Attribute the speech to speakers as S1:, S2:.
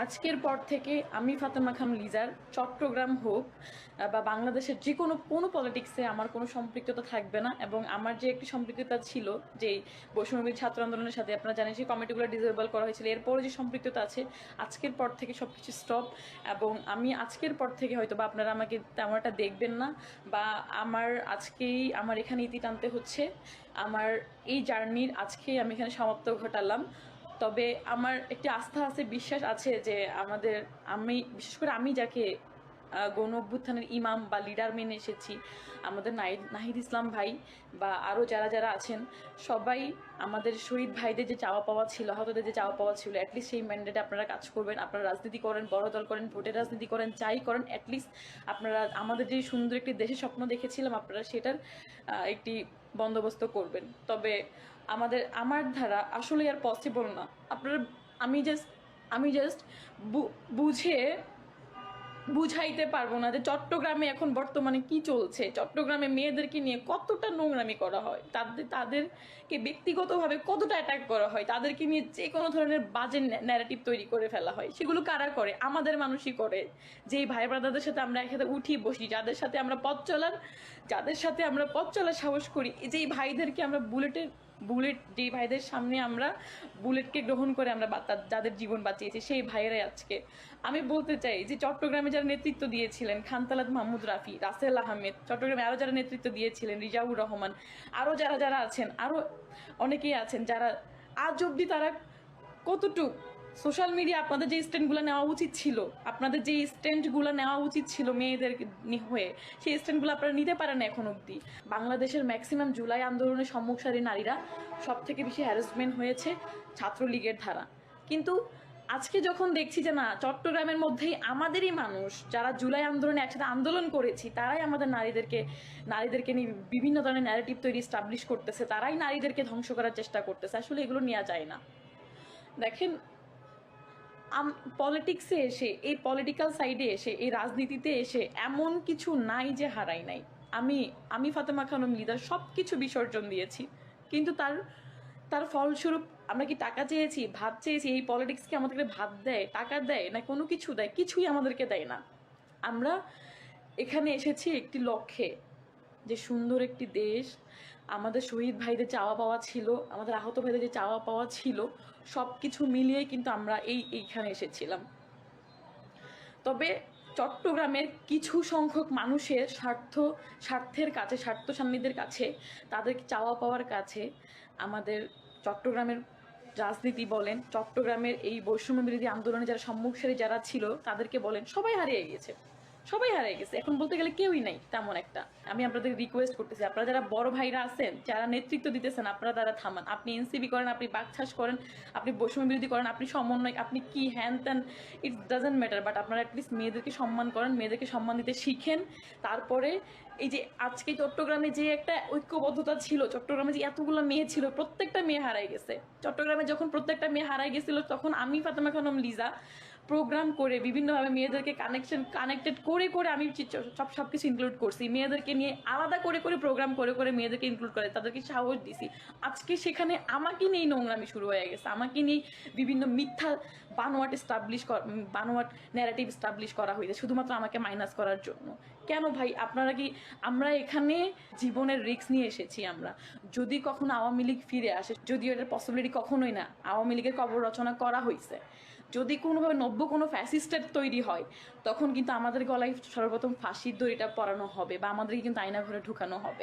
S1: আজকের পর থেকে আমি ফাতেমা খান লিজার চট্টগ্রাম হোক বা বাংলাদেশের যে কোনো পলিটিক্সে আমার কোনো সম্পৃক্ততা থাকবে না। এবং আমার যে একটি সম্পৃক্ততা ছিল, যে বৈষম্যবিরোধী ছাত্র আন্দোলনের সাথে, আপনারা জানেন সেই কমিটিগুলো ডিসেবল করা হয়েছিল, এরপরে যে সম্পৃক্ততা আছে, আজকের পর থেকে সব কিছু স্টপ। এবং আমি আজকের পর থেকে হয়তো বা আপনারা আমাকে তেমন একটা দেখবেন না, বা আজকেই আমার এখানে ইতি টানতে হচ্ছে। আমার এই জার্নির আজকেই আমি এখানে সমাপ্ত ঘটালাম। তবে আমার একটি আস্থা আছে, বিশ্বাস আছে যে আমি বিশেষ করে আমি যাকে গণ অভ্যুত্থানের ইমাম বা লিডার মেনে এসেছি, আমাদের নাহিদ ইসলাম ভাই বা আরও যারা যারা আছেন, সবাই আমাদের শহীদ ভাইদের যে চাওয়া পাওয়া ছিল, আহতদের যে চাওয়া পাওয়া ছিল, অ্যাটলিস্ট সেই ম্যান্ডেটে আপনারা কাজ করবেন। আপনারা রাজনীতি করেন, বড় দল করেন, ভোটের রাজনীতি করেন, যাই করেন, অ্যাটলিস্ট আপনারা আমাদের যে সুন্দর একটি দেশের স্বপ্ন দেখেছিলাম, আপনারা সেটার একটি বন্দোবস্ত করবেন। তবে আমার ধারা আসলে আর পসিবল না। আপনারা আমি জাস্ট বুঝাইতে পারবো না যে চট্টগ্রামে এখন বর্তমানে কি চলছে, চট্টগ্রামে মেয়েদেরকে নিয়ে কতটা নোংরামি করা হয়, তাদেরকে ব্যক্তিগতভাবে কতটা অ্যাটাক করা হয়, তাদেরকে নিয়ে যে কোনো ধরনের বাজে ন্যারেটিভ তৈরি করে ফেলা হয়। সেগুলো কারা করে? আমাদের মানুষই করে। যেই ভাই ব্রাদারদের সাথে আমরা একসাথে উঠি বসি, যাদের সাথে আমরা পথ চলার সাহস করি, যেই ভাইদেরকে আমরা যেই ভাইদের সামনে আমরা বুলেটকে গ্রহণ করে আমরা যাদের জীবন বাঁচিয়েছি, সেই ভাইয়েরাই আজকে। আমি বলতে চাই যে চট্টগ্রামে যারা নেতৃত্ব দিয়েছিলেন, খানতালাত মাহমুদ রাফি, রাসেল আহমেদ, চট্টগ্রামে আরও যারা নেতৃত্ব দিয়েছিলেন, রিজাউর রহমান, আরও যারা আছেন, আরও অনেকেই আছেন যারা আজ অব্দি তারা কতটুক সোশ্যাল মিডিয়া আপনাদের যে স্ট্যান্ডগুলো নেওয়া উচিত ছিল মেয়েদের হয়ে, সেই স্ট্যান্ডগুলো আপনারা নিতে পারেন না এখন অবধি। বাংলাদেশের ম্যাক্সিমাম জুলাই আন্দোলনের সম্মুখসারী নারীরা সব থেকে বেশি হ্যারাসমেন্ট হয়েছে ছাত্রলীগের ধারা। কিন্তু আজকে যখন দেখছি যে না, চট্টগ্রামের মধ্যেই আমাদেরই মানুষ যারা জুলাই আন্দোলনে একসাথে আন্দোলন করেছি, তারাই আমাদের নারীদেরকে নিয়ে বিভিন্ন ধরনের ন্যারেটিভ তৈরি স্টাবলিশ করতেছে, তারাই নারীদেরকে ধ্বংস করার চেষ্টা করতেছে। আসলে এগুলো নেওয়া যায় না। দেখেন, পলিটিক্সে এসে, এই পলিটিক্যাল সাইডে এসে, এই রাজনীতিতে এসে এমন কিছু নাই যে হারাই নাই। আমি ফাতেমা খানম লিদার সব কিছু বিসর্জন দিয়েছি, কিন্তু তার ফলস্বরূপ আমরা কি টাকা চেয়েছি, ভাত চেয়েছি? এই পলিটিক্সকে আমাদেরকে ভাত দেয়, টাকা দেয়, না কোনো কিছু দেয়? কিছুই আমাদেরকে দেয় না। আমরা এখানে এসেছি একটি লক্ষ্যে, যে সুন্দর একটি দেশ, আমাদের শহীদ ভাইদের চাওয়া পাওয়া ছিল, আমাদের আহত ভাইদের যে চাওয়া পাওয়া ছিল, সব কিছু মিলিয়ে কিন্তু আমরা এইখানে এসেছিলাম। তবে চট্টগ্রামের কিছু সংখ্যক মানুষের স্বার্থের কাছে, স্বার্থ সান্নিধ্যের কাছে, তাদের চাওয়া পাওয়ার কাছে আমাদের চট্টগ্রামের রাজনীতি বলেন, চট্টগ্রামের এই বৈষম্য বিরোধী আন্দোলনে যারা সম্মুখসারী যারা ছিল তাদেরকে বলেন, সবাই হারিয়ে গেছে। এখন বলতে গেলে কেউই নাই তেমন একটা। আমি আপনাদের রিকোয়েস্ট করতেছি, আপনারা যারা বড় ভাইরা আছেন, যারা নেতৃত্ব দিতেছেন, আপনারা তারা থামান। আপনি এনসিবি করেন, আপনি বাকছাস করেন, আপনি বৈষম্য বিরোধী করেন, আপনি সমন্বয়, আপনি কি হ্যান ত্যান, ইট ডাজেন্ট ম্যাটার। বাট আপনারা অ্যাটলিস্ট মেয়েদেরকে সম্মান করেন, মেয়েদেরকে সম্মান দিতে শিখেন। তারপরে এই যে আজকে চট্টগ্রামে যে একটা ঐক্যবদ্ধতা ছিল, চট্টগ্রামে যে এতগুলো মেয়ে ছিল, প্রত্যেকটা মেয়ে হারাই গেছে। চট্টগ্রামে যখন প্রত্যেকটা মেয়ে হারাই গেছিল, তখন আমি ফাতেমা খানম লিজা প্রোগ্রাম করে বিভিন্নভাবে মেয়েদেরকে কানেক্টেড করে আমি সব কিছু ইনক্লুড করছি। মেয়েদেরকে নিয়ে আলাদা করে প্রোগ্রাম করে মেয়েদেরকে ইনক্লুড করে তাদেরকে সাহস দিছি। আজকে সেখানে আমাকে নিয়েই নোংরামি শুরু হয়ে গেছে, আমাকে নিয়ে বিভিন্ন মিথ্যা বানোয়াট ন্যারেটিভ স্টাবলিশ করা হয়েছে শুধুমাত্র আমাকে মাইনাস করার জন্য। কেন ভাই? আমরা এখানে জীবনের রিস্ক নিয়ে এসেছি। আমরা যদি কখনো আওয়ামী লীগ ফিরে আসে, যদিও এটার পসিবিলিটি কখনোই না, আওয়ামী লীগের কবর রচনা করা হয়েছে, যদি কোনোভাবে নব্য কোনো ফ্যাসিস্টের তৈরি হয়, তখন কিন্তু আমাদের গলায় সর্বপ্রথম ফাঁসির দড়িটা পরানো হবে, বা আমাদেরকে কিন্তু আয়না ঘরে ঢুকানো হবে।